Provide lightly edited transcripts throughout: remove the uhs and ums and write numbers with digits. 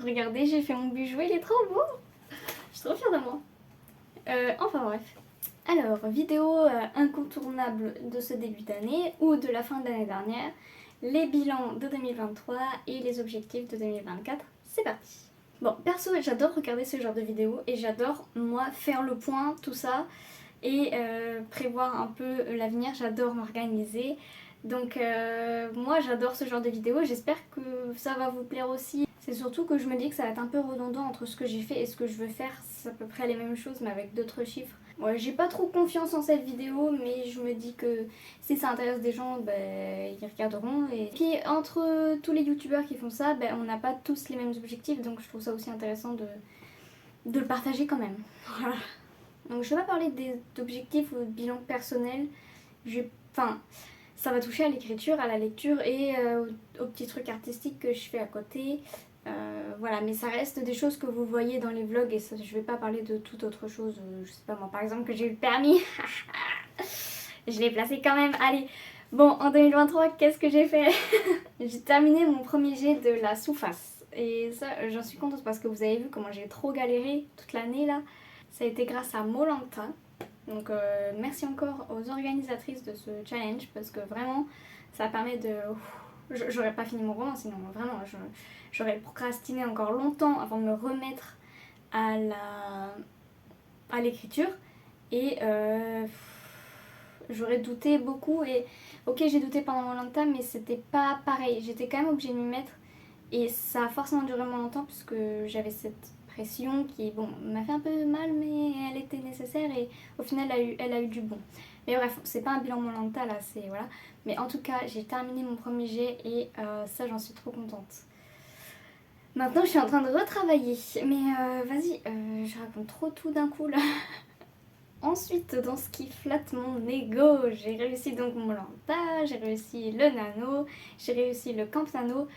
Regardez, j'ai fait mon bijou, il est trop beau. Je suis trop fière de moi. Enfin bref. Alors, vidéo incontournable de ce début d'année ou de la fin de l'année dernière, les bilans de 2023 et les objectifs de 2024. C'est parti. Bon, perso, j'adore regarder ce genre de vidéos et j'adore, moi, faire le point, tout ça, et prévoir un peu l'avenir. J'adore m'organiser. Donc moi j'adore ce genre de vidéos, j'espère que ça va vous plaire aussi. C'est surtout que je me dis que ça va être un peu redondant entre ce que j'ai fait et ce que je veux faire. C'est à peu près les mêmes choses mais avec d'autres chiffres. Ouais, j'ai pas trop confiance en cette vidéo mais je me dis que si ça intéresse des gens, ben, ils regarderont. Et puis entre tous les youtubeurs qui font ça, ben, on n'a pas tous les mêmes objectifs donc je trouve ça aussi intéressant de le partager quand même. Voilà. Donc je vais pas parler d'objectifs ou de bilan personnel. Enfin, ça va toucher à l'écriture, à la lecture et aux petits trucs artistiques que je fais à côté. Voilà, mais ça reste des choses que vous voyez dans les vlogs et ça, je vais pas parler de toute autre chose. Je sais pas moi, par exemple que j'ai eu le permis. Je l'ai placé quand même. Allez, bon, en 2023, qu'est-ce que j'ai fait? J'ai terminé mon premier jet de la sous-face. Et ça, j'en suis contente parce que vous avez vu comment j'ai trop galéré toute l'année là. Ça a été grâce à Molanta. Donc merci encore aux organisatrices de ce challenge parce que vraiment ça permet de... J'aurais pas fini mon roman sinon, vraiment j'aurais procrastiné encore longtemps avant de me remettre à l'écriture et j'aurais douté beaucoup et ok j'ai douté pendant mon longtemps mais c'était pas pareil, j'étais quand même obligée de m'y mettre et ça a forcément duré mon longtemps puisque j'avais cette pression qui bon m'a fait un peu mal mais elle était nécessaire et au final elle a eu du bon. Mais bref, c'est pas un bilan Molanta là, c'est voilà. Mais en tout cas, j'ai terminé mon premier jet et ça j'en suis trop contente. Maintenant, je suis en train de retravailler. Mais vas-y, je raconte trop tout d'un coup là. Ensuite, dans ce qui flatte mon ego, j'ai réussi donc mon Molanta, j'ai réussi le nano, j'ai réussi le camp nano.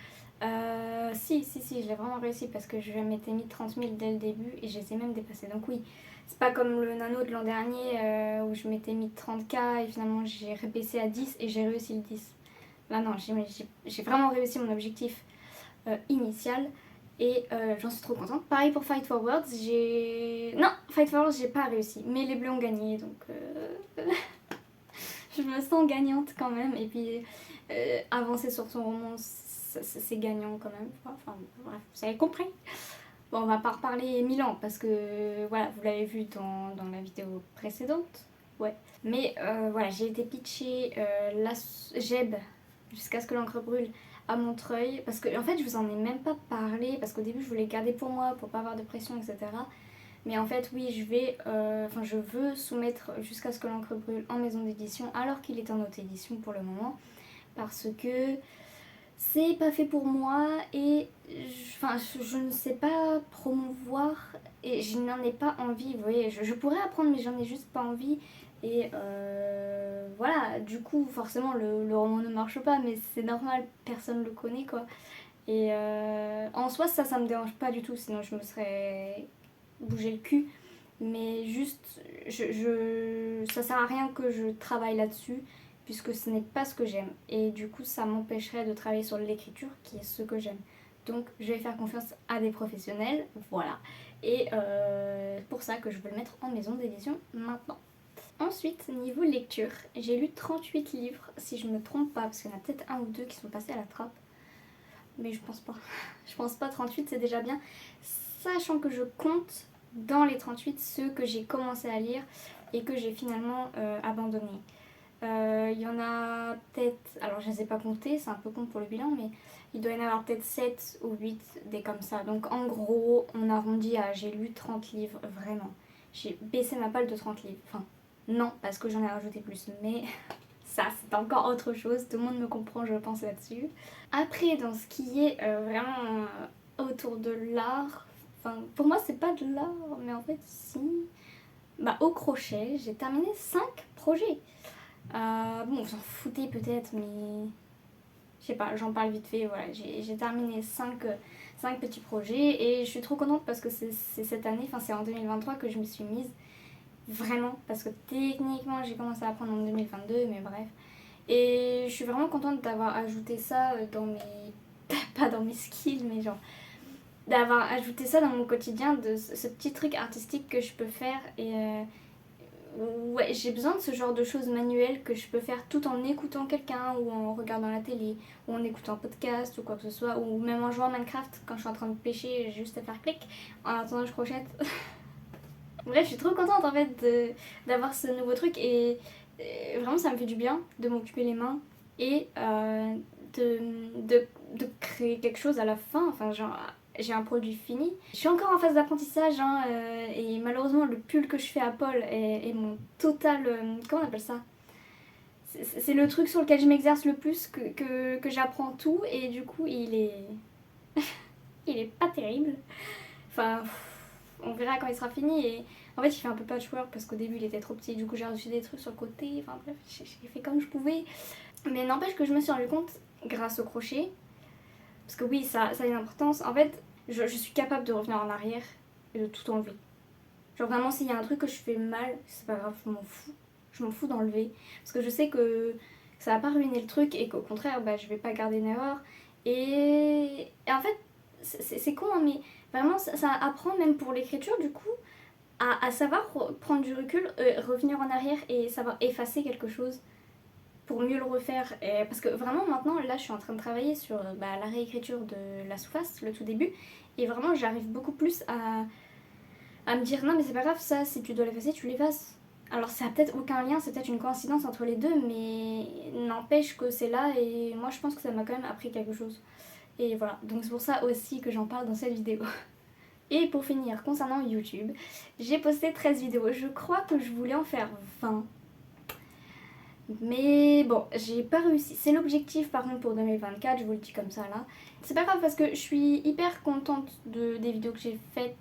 Si, je l'ai vraiment réussi parce que je m'étais mis 30 000 dès le début et je les ai même dépassés. Donc oui, c'est pas comme le nano de l'an dernier où je m'étais mis 30K et finalement j'ai rebaissé à 10 et j'ai réussi le 10. Là non, j'ai vraiment réussi mon objectif initial et j'en suis trop contente. Pareil pour Fight for Words, Non, Fight for Words j'ai pas réussi, mais les bleus ont gagné donc je me sens gagnante quand même et puis avancer sur son roman c'est gagnant quand même. Enfin bref, vous avez compris. Bon, on va pas reparler Milan parce que voilà, vous l'avez vu dans la vidéo précédente. Ouais. Mais voilà, j'ai été pitcher la Jeb jusqu'à ce que l'encre brûle à Montreuil parce que en fait je vous en ai même pas parlé parce qu'au début je voulais garder pour moi pour pas avoir de pression etc. Mais en fait oui je veux soumettre jusqu'à ce que l'encre brûle en maison d'édition alors qu'il est en auto-édition pour le moment parce que c'est pas fait pour moi et je ne sais pas promouvoir et je n'en ai pas envie, vous voyez, je pourrais apprendre mais j'en ai juste pas envie et voilà, du coup forcément le roman ne marche pas mais c'est normal, personne le connaît quoi. Et en soi ça me dérange pas du tout sinon je me serais bougé le cul mais juste ça sert à rien que je travaille là-dessus puisque ce n'est pas ce que j'aime et du coup ça m'empêcherait de travailler sur l'écriture qui est ce que j'aime. Donc je vais faire confiance à des professionnels, voilà. Et pour ça que je veux le mettre en maison d'édition maintenant. Ensuite, niveau lecture, j'ai lu 38 livres, si je me trompe pas, parce qu'il y en a peut-être un ou deux qui sont passés à la trappe. Mais je pense pas. Je pense pas, 38 c'est déjà bien. Sachant que je compte dans les 38 ceux que j'ai commencé à lire et que j'ai finalement abandonné. Il y en a peut-être, alors je ne les ai pas comptés, c'est un peu con pour le bilan, mais il doit y en avoir peut-être 7 ou 8 des comme ça. Donc en gros, on arrondit à j'ai lu 30 livres, vraiment. J'ai baissé ma palle de 30 livres. Enfin, non, parce que j'en ai rajouté plus, mais ça c'est encore autre chose, tout le monde me comprend je pense là-dessus. Après, dans ce qui est vraiment autour de l'art, enfin pour moi c'est pas de l'art, mais en fait si. Bah au crochet, j'ai terminé 5 projets. Bon, vous en foutez peut-être, mais je sais pas, j'en parle vite fait. Voilà, j'ai terminé 5 petits projets et je suis trop contente parce que c'est cette année, enfin c'est en 2023 que je me suis mise. Vraiment, parce que techniquement j'ai commencé à apprendre en 2022, mais bref. Et je suis vraiment contente d'avoir ajouté ça dans mes... pas dans mes skills, mais genre d'avoir ajouté ça dans mon quotidien, de ce petit truc artistique que je peux faire. Et ouais, j'ai besoin de ce genre de choses manuelles que je peux faire tout en écoutant quelqu'un ou en regardant la télé ou en écoutant un podcast ou quoi que ce soit, ou même en jouant à Minecraft quand je suis en train de pêcher, j'ai juste à faire clic en attendant je crochette. Bref, je suis trop contente en fait d'avoir ce nouveau truc et vraiment ça me fait du bien de m'occuper les mains et de, de créer quelque chose à la fin. Enfin, genre, j'ai un produit fini. Je suis encore en phase d'apprentissage hein, et malheureusement le pull que je fais à Paul est mon total... comment on appelle ça? C'est le truc sur lequel je m'exerce le plus, que j'apprends tout et du coup il est... il est pas terrible. Enfin, on verra quand il sera fini et en fait il fait un peu patchwork parce qu'au début il était trop petit, du coup j'ai reçu des trucs sur le côté, enfin bref, j'ai fait comme je pouvais. Mais n'empêche que je me suis rendu compte grâce au crochet, parce que oui ça a une importance, en fait je suis capable de revenir en arrière et de tout enlever. Genre vraiment s'il y a un truc que je fais mal, c'est pas grave, je m'en fous d'enlever. Parce que je sais que ça va pas ruiner le truc et qu'au contraire bah, je vais pas garder une erreur. Et en fait c'est con hein, mais vraiment ça apprend même pour l'écriture du coup à savoir prendre du recul, revenir en arrière et savoir effacer quelque chose pour mieux le refaire. Et parce que vraiment maintenant, là je suis en train de travailler sur la réécriture de la sous-face, le tout début, et vraiment j'arrive beaucoup plus à me dire non mais c'est pas grave ça, si tu dois l'effacer, tu l'effaces. Alors ça a peut-être aucun lien, c'est peut-être une coïncidence entre les deux, mais n'empêche que c'est là et moi je pense que ça m'a quand même appris quelque chose. Et voilà, donc c'est pour ça aussi que j'en parle dans cette vidéo. Et pour finir, concernant YouTube, j'ai posté 13 vidéos. Je crois que je voulais en faire 20. Mais bon, j'ai pas réussi. C'est l'objectif par contre pour 2024, je vous le dis comme ça là. C'est pas grave parce que je suis hyper contente des vidéos que j'ai faites.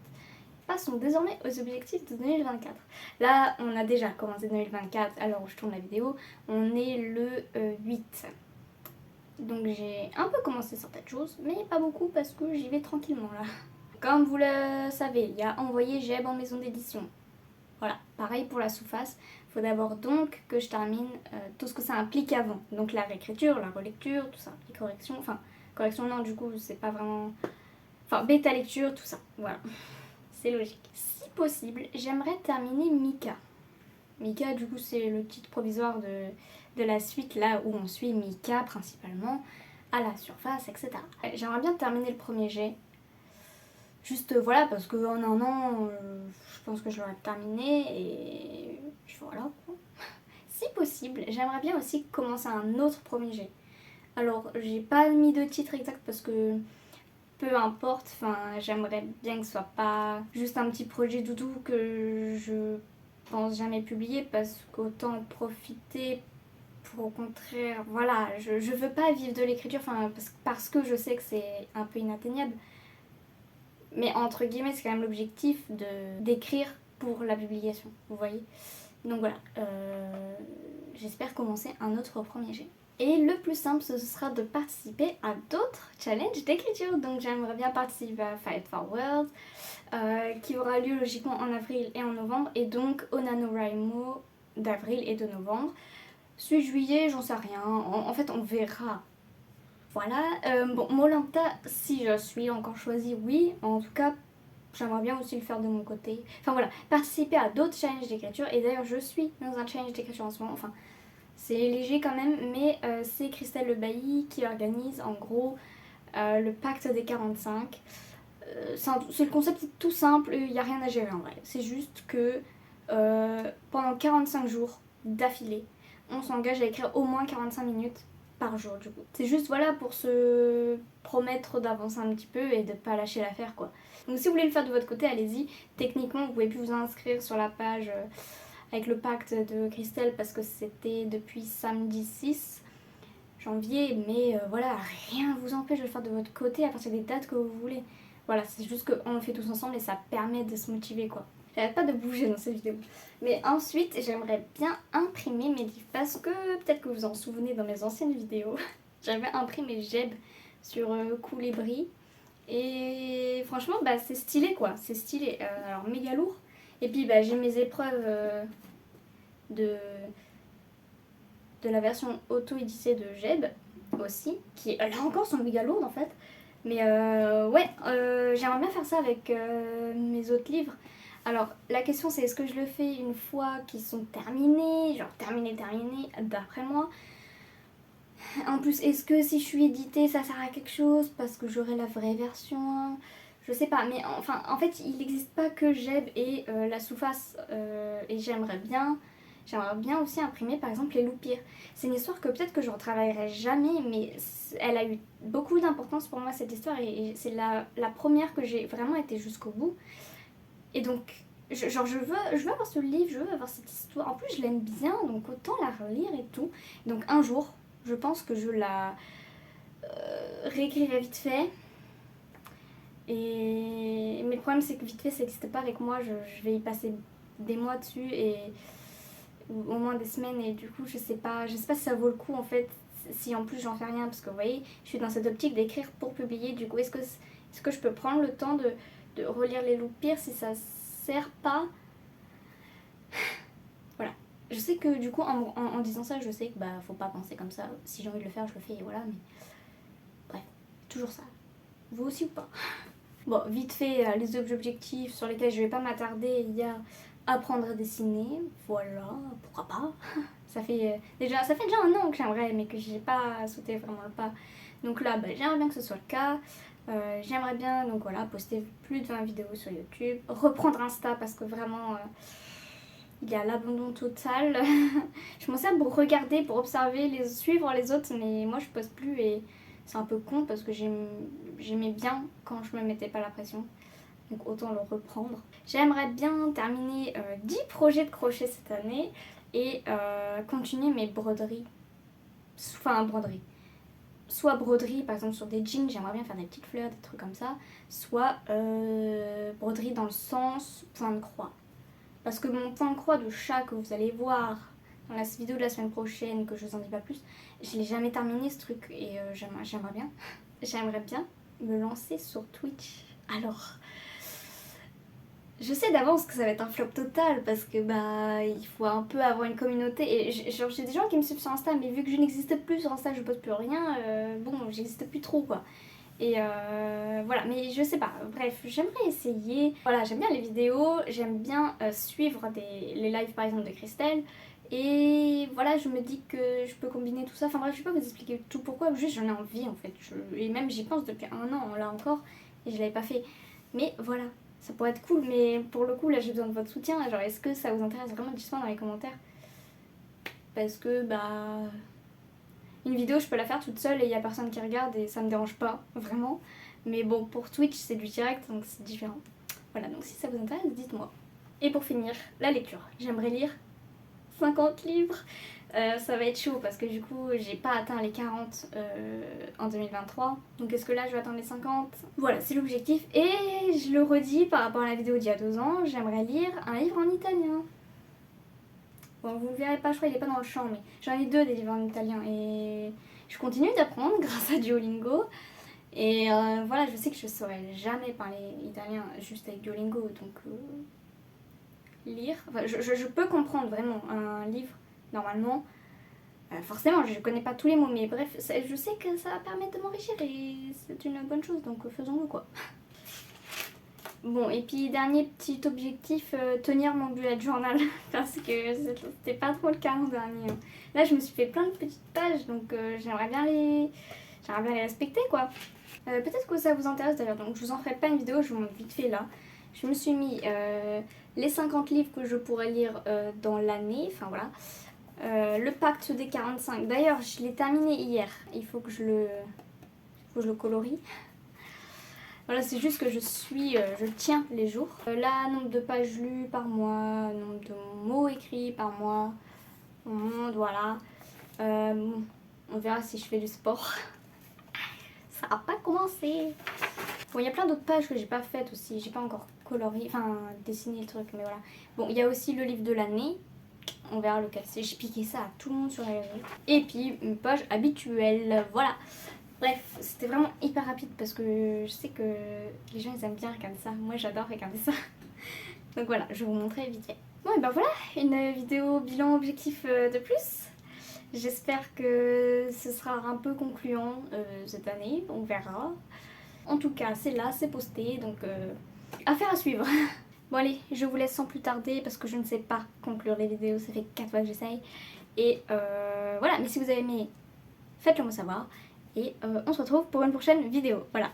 Passons désormais aux objectifs de 2024. Là, on a déjà commencé 2024 à l'heure où je tourne la vidéo. On est le 8. Donc j'ai un peu commencé certaines choses, mais pas beaucoup parce que j'y vais tranquillement là. Comme vous le savez, il y a envoyé Jeb en maison d'édition. Voilà, pareil pour la sous-face. Il faut d'abord donc que je termine tout ce que ça implique avant. Donc la réécriture, la relecture, tout ça, les corrections. Enfin, correction non, du coup, c'est pas vraiment... Enfin, bêta lecture, tout ça. Voilà, c'est logique. Si possible, j'aimerais terminer Mika. Mika, du coup, c'est le titre provisoire de la suite, là où on suit Mika principalement, à la surface, etc. J'aimerais bien terminer le premier jet. Juste voilà, parce qu'en un an, je pense que je l'aurai terminé et puis voilà. Si possible, j'aimerais bien aussi commencer un autre premier jet. Alors, j'ai pas mis de titre exact parce que peu importe, enfin, j'aimerais bien que ce soit pas juste un petit projet doudou que je pense jamais publier parce qu'autant en profiter pour au contraire, voilà, je veux pas vivre de l'écriture, enfin, parce que je sais que c'est un peu inatteignable. Mais entre guillemets, c'est quand même l'objectif d'écrire pour la publication, vous voyez. Donc voilà, j'espère commencer un autre premier jet. Et le plus simple, ce sera de participer à d'autres challenges d'écriture. Donc j'aimerais bien participer à Fight for World, qui aura lieu logiquement en avril et en novembre, et donc au NaNoWriMo d'avril et de novembre. Celui de juillet, j'en sais rien, en fait on verra. Voilà, bon, Molanta, si je suis encore choisie, oui, en tout cas, j'aimerais bien aussi le faire de mon côté. Enfin voilà, participer à d'autres challenges d'écriture, et d'ailleurs je suis dans un challenge d'écriture en ce moment, enfin, c'est léger quand même, mais c'est Christelle Le Bailly qui organise en gros le pacte des 45. C'est le concept est tout simple, il n'y a rien à gérer en vrai. C'est juste que pendant 45 jours d'affilée, on s'engage à écrire au moins 45 minutes par jour du coup. C'est juste voilà pour se promettre d'avancer un petit peu et de pas lâcher l'affaire quoi. Donc si vous voulez le faire de votre côté, allez-y. Techniquement, vous pouvez plus vous inscrire sur la page avec le pacte de Christelle parce que c'était depuis samedi 6 janvier, mais voilà, rien vous empêche de le faire de votre côté à partir des dates que vous voulez. Voilà, c'est juste qu'on le fait tous ensemble et ça permet de se motiver quoi. J'arrête pas de bouger dans cette vidéo. Mais ensuite, j'aimerais bien imprimer mes livres parce que peut-être que vous en souvenez dans mes anciennes vidéos. J'avais imprimé Jeb sur Coolibri et franchement, bah, c'est stylé quoi. C'est stylé. Alors méga lourd. Et puis bah, j'ai mes épreuves de la version auto-éditée de Jeb aussi, qui là encore sont méga lourdes en fait. Mais ouais, j'aimerais bien faire ça avec mes autres livres. Alors la question c'est est-ce que je le fais une fois qu'ils sont terminés, genre terminés, d'après moi. En plus, est-ce que si je suis éditée, ça sert à quelque chose parce que j'aurai la vraie version? Je sais pas, mais enfin, en fait, il n'existe pas que Jeb et la sous-face. Et j'aimerais bien aussi imprimer par exemple les Loupires. C'est une histoire que peut-être que je retravaillerai jamais, mais elle a eu beaucoup d'importance pour moi cette histoire et c'est la première que j'ai vraiment été jusqu'au bout. Et donc, je veux avoir ce livre, je veux avoir cette histoire. En plus, je l'aime bien, donc autant la relire et tout. Donc un jour, je pense que je la réécrirai vite fait. Mais le problème, c'est que vite fait, ça n'existe pas avec moi. Je vais y passer des mois dessus ou au moins des semaines. Et du coup, je sais pas si ça vaut le coup en fait. Si en plus j'en fais rien, parce que vous voyez, je suis dans cette optique d'écrire pour publier. Du coup, est-ce que je peux prendre le temps de relire les Loupires si ça sert pas? Voilà. Je sais que du coup, en disant ça, je sais que bah faut pas penser comme ça. Si j'ai envie de le faire, je le fais et voilà. Mais bref, toujours ça. Vous aussi ou pas? Bon, vite fait, les objectifs sur lesquels je vais pas m'attarder, il y a apprendre à dessiner. Voilà, pourquoi pas. Ça fait déjà un an que j'aimerais, mais que j'ai pas sauté vraiment le pas. Donc là, bah, j'aimerais bien que ce soit le cas. J'aimerais bien, donc voilà, poster plus de 20 vidéos sur YouTube. Reprendre Insta parce que vraiment, il y a l'abandon total. Je m'en sers pour regarder, pour observer, suivre les autres, mais moi je poste plus et c'est un peu con parce que j'aimais bien quand je me mettais pas la pression. Donc autant le reprendre. J'aimerais bien terminer 10 projets de crochet cette année et continuer mes broderies. Enfin, broderie. Soit broderie par exemple sur des jeans, j'aimerais bien faire des petites fleurs, des trucs comme ça. Soit broderie dans le sens point de croix. Parce que mon point de croix de chat que vous allez voir dans la vidéo de la semaine prochaine, que je vous en dis pas plus, je l'ai jamais terminé ce truc et j'aimerais bien me lancer sur Twitch. Alors, je sais d'avance que ça va être un flop total parce que bah il faut un peu avoir une communauté et j'ai des gens qui me suivent sur Insta mais vu que je n'existe plus sur Insta, je poste plus rien, bon j'existe plus trop quoi. Et voilà, mais je sais pas, bref, j'aimerais essayer. Voilà, j'aime bien les vidéos, j'aime bien suivre les lives par exemple de Christelle. Et voilà, je me dis que je peux combiner tout ça. Enfin bref, je vais pas vous expliquer tout pourquoi, juste j'en ai envie en fait. Et même j'y pense depuis un an là encore et je l'avais pas fait. Mais voilà, ça pourrait être cool, mais pour le coup là j'ai besoin de votre soutien. Genre, est-ce que ça vous intéresse vraiment? Dites-moi dans les commentaires. Parce que bah. Une vidéo, je peux la faire toute seule et il y a personne qui regarde et ça me dérange pas, vraiment. Mais bon, pour Twitch, c'est du direct, donc c'est différent. Voilà, donc si ça vous intéresse, dites-moi. Et pour finir, la lecture. J'aimerais lire 50 livres. Ça va être chaud parce que du coup, j'ai pas atteint les 40 en 2023. Donc est-ce que là, je vais atteindre les 50? Voilà, c'est l'objectif. Et je le redis par rapport à la vidéo d'il y a 2 ans, j'aimerais lire un livre en italien. Bon, vous le verrez pas, je crois qu'il est pas dans le champ, mais j'en ai 2 des livres en italien et je continue d'apprendre grâce à Duolingo. Et voilà, je sais que je saurais jamais parler italien juste avec Duolingo, donc lire. Enfin, je peux comprendre vraiment un livre normalement. Forcément, je connais pas tous les mots, mais bref, je sais que ça va permettre de m'enrichir et c'est une bonne chose, donc faisons-le quoi. Bon, et puis dernier petit objectif, tenir mon bullet journal parce que c'était pas trop le cas l'an dernier. Là, je me suis fait plein de petites pages, donc j'aimerais bien les respecter quoi. Peut-être que ça vous intéresse d'ailleurs, donc je vous en ferai pas une vidéo, je vous montre vite fait là. Je me suis mis les 50 livres que je pourrais lire dans l'année, enfin voilà. Le pacte des 45, d'ailleurs je l'ai terminé hier, il faut que je le colorie. Voilà, c'est juste que je tiens les jours. Là, nombre de pages lues par mois, nombre de mots écrits par mois, voilà. On verra si je fais du sport. Ça n'a pas commencé. Bon, il y a plein d'autres pages que j'ai pas faites aussi. J'ai pas encore colorié, enfin dessiné le truc, mais voilà. Bon, il y a aussi le livre de l'année. On verra lequel c'est. J'ai piqué ça à tout le monde sur les réseaux. Et puis une page habituelle. Voilà. Bref, c'était vraiment hyper rapide parce que je sais que les gens ils aiment bien regarder ça. Moi j'adore regarder ça. Donc voilà, je vais vous montrer vite fait. Bon et ben voilà, une vidéo bilan objectif de plus. J'espère que ce sera un peu concluant cette année, on verra. En tout cas, c'est là, c'est posté, donc affaire à suivre. Bon allez, je vous laisse sans plus tarder parce que je ne sais pas conclure les vidéos, ça fait 4 fois que j'essaye. Et voilà, mais si vous avez aimé, faites-le moi savoir. Et on se retrouve pour une prochaine vidéo. Voilà,